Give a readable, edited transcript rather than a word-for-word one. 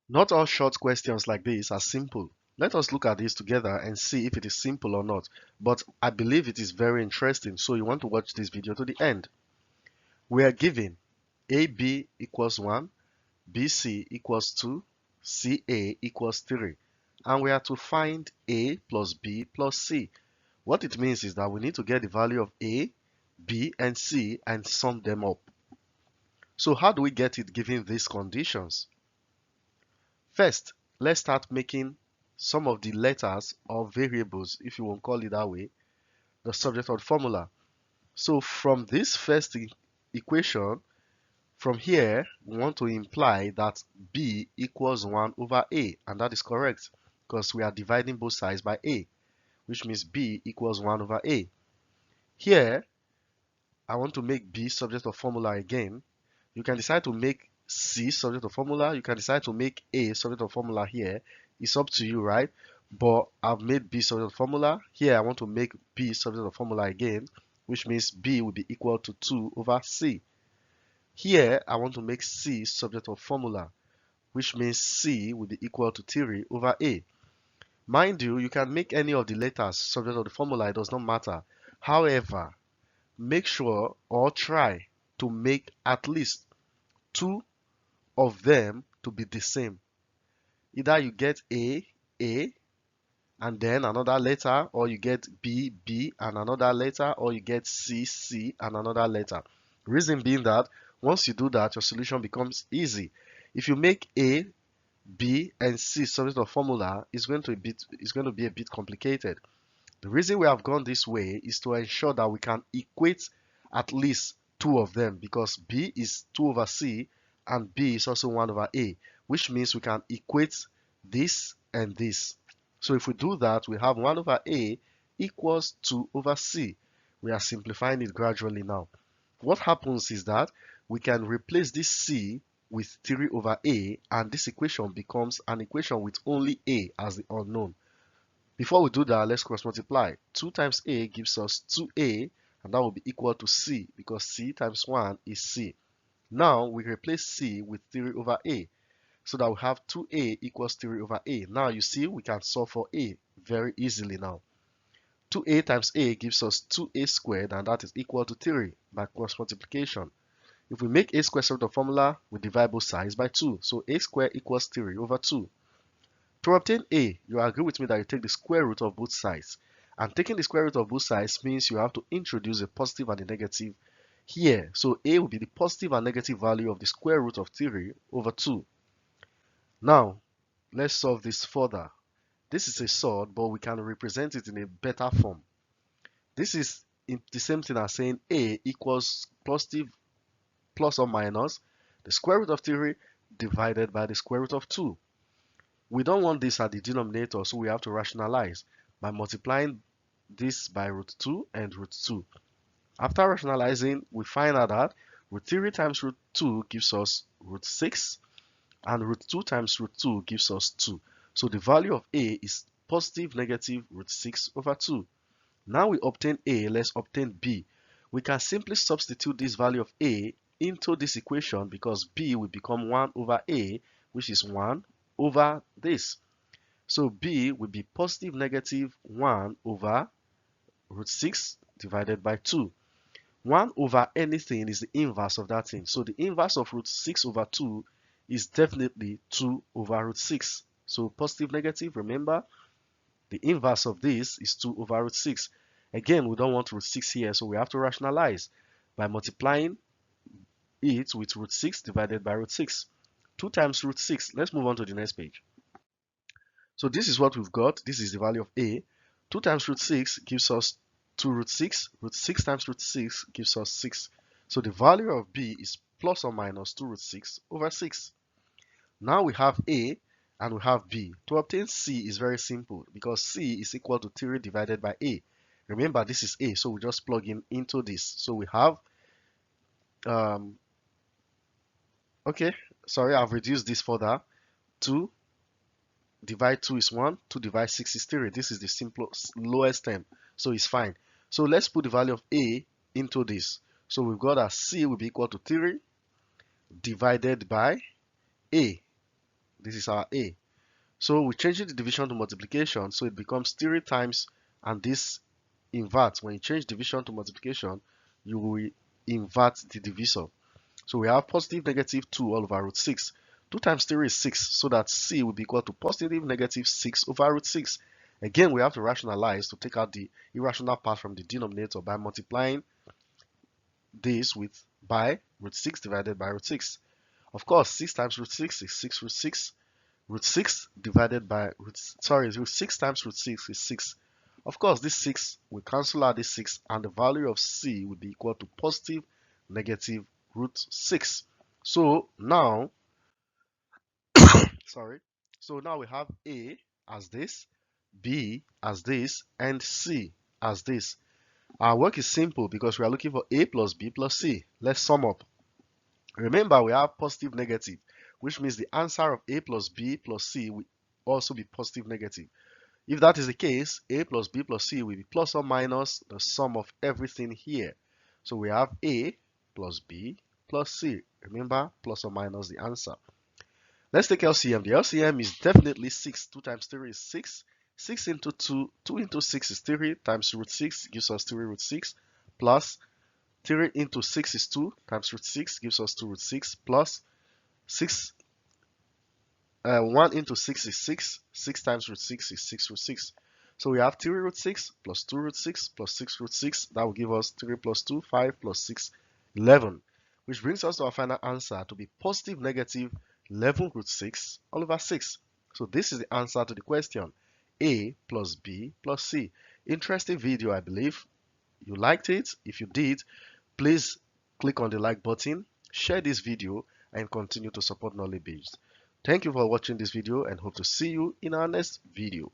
Not all short questions like this are simple. Let us look at this together and see if it is simple or not. But I believe it is very interesting, so you want to watch this video to the end. We are given AB equals 1, BC equals 2, CA equals 3. And we are to find A plus B plus C. What it means is that we need to get the value of A, B, and C and sum them up. So how do we get it given these conditions? First, let's start making some of the letters or variables, if you won't call it that way, the subject of the formula. So from this first equation, from here, we want to imply that B equals 1 over A, and that is correct because we are dividing both sides by A, which means B equals 1 over A. Here, I want to make B subject of formula again. You can decide to make C subject of formula. You can decide to make A subject of formula here. It's up to you, right? But I've made B subject of formula. Here, I want to make B subject of formula again, which means B will be equal to 2 over C. Here, I want to make C subject of formula, which means C will be equal to 3 over A. Mind you, you can make any of the letters subject of the formula. It does not matter. However, make sure or try to make at least two of them to be the same. Either you get A, and then another letter, or you get B, and another letter, or you get C, and another letter. Reason being that once you do that, your solution becomes easy. If you make A, B, and C subject of formula, it's going to be a bit complicated. The reason we have gone this way is to ensure that we can equate at least two of them, because B is 2 over C and B is also 1 over A, which means we can equate this and this. So if we do that, we have 1 over A equals 2 over C. We are simplifying it gradually now. What happens is that we can replace this C with 3 over A, and this equation becomes an equation with only A as the unknown. Before we do that, let's cross multiply. 2 times A gives us 2A, and that will be equal to C, because C times 1 is C. Now we replace C with 3 over A, so that we have 2A equals 3 over A. Now you see we can solve for A very easily now. 2A times A gives us 2A squared, and that is equal to 3 by cross multiplication. If we make A squared subject of formula, we divide both sides by 2. So A squared equals 3 over 2. To obtain A, you agree with me that you take the square root of both sides. And taking the square root of both sides means you have to introduce a positive and a negative here. So A will be the positive and negative value of the square root of 3 over 2. Now, let's solve this further. This is a sword, but we can represent it in a better form. This is the same thing as saying A equals positive plus or minus the square root of 3 divided by the square root of 2. We don't want this at the denominator, so we have to rationalize by multiplying this by root 2 and root 2. After rationalizing, we find out that root 3 times root 2 gives us root 6, and root 2 times root 2 gives us 2. So the value of A is positive negative root 6 over 2. Now we obtain A, let's obtain B. We can simply substitute this value of A into this equation, because B will become 1 over A, which is 1 over this. So B will be positive negative 1 over root 6 divided by 2. 1 over anything is the inverse of that thing. So the inverse of root 6 over 2 is definitely 2 over root 6. So positive negative, remember, the inverse of this is 2 over root 6. Again, we don't want root 6 here, so we have to rationalize by multiplying it with root 6 divided by root 6. 2 times root 6. Let's move on to the next page. So this is what we've got. This is the value of A. 2 times root 6 gives us 2 root 6. Root 6 times root 6 gives us 6. So the value of B is plus or minus 2 root 6 over 6. Now we have A and we have B. To obtain C is very simple, because C is equal to 3 divided by A. Remember, this is A, so we just plug in into this. So we have, okay, sorry, I've reduced this further. 2 divide 2 is 1, 2 divide 6 is 3. This is the simplest, lowest term, so it's fine. So let's put the value of A into this. So we've got that C will be equal to 3 divided by A. This is our A. So we're changing the division to multiplication, so it becomes 3 times, and this inverts. When you change division to multiplication, you will invert the divisor. So we have positive negative 2 all over root 6. 2 times 3 is 6, so that C will be equal to positive negative 6 over root 6. Again, we have to rationalize to take out the irrational part from the denominator by multiplying this with by root 6 divided by root 6. Of course, 6 times root 6 is 6 root 6. Root 6 divided by root 6 times root 6 is 6. Of course, this 6 will cancel out this 6, and the value of C will be equal to positive negative root 6. So now, sorry, so now we have A as this, B as this, and C as this. Our work is simple because we are looking for A plus B plus C. Let's sum up. Remember, we have positive negative, which means the answer of A plus B plus C will also be positive negative. If that is the case, A plus B plus C will be plus or minus the sum of everything here. So we have A plus B plus C. Remember, plus or minus the answer. Let's take LCM. The LCM is definitely 6. 2 times 3 is 6. 6 into 2, 2 into 6 is 3 times root 6 gives us 3 root 6 plus 3 into 6 is 2 times root 6 gives us 2 root 6 plus 6 1 into 6 is 6. 6 times root 6 is 6 root 6. So we have 3 root 6 plus 2 root 6 plus 6 root 6. That will give us 3 plus 2, 5 plus 6, 11. Which brings us to our final answer to be positive negative 11 root 6 all over 6. So this is the answer to the question. A plus B plus C. Interesting video, I believe. You liked it? If you did, please click on the like button, share this video, and continue to support Knowledge Based. Thank you for watching this video and hope to see you in our next video.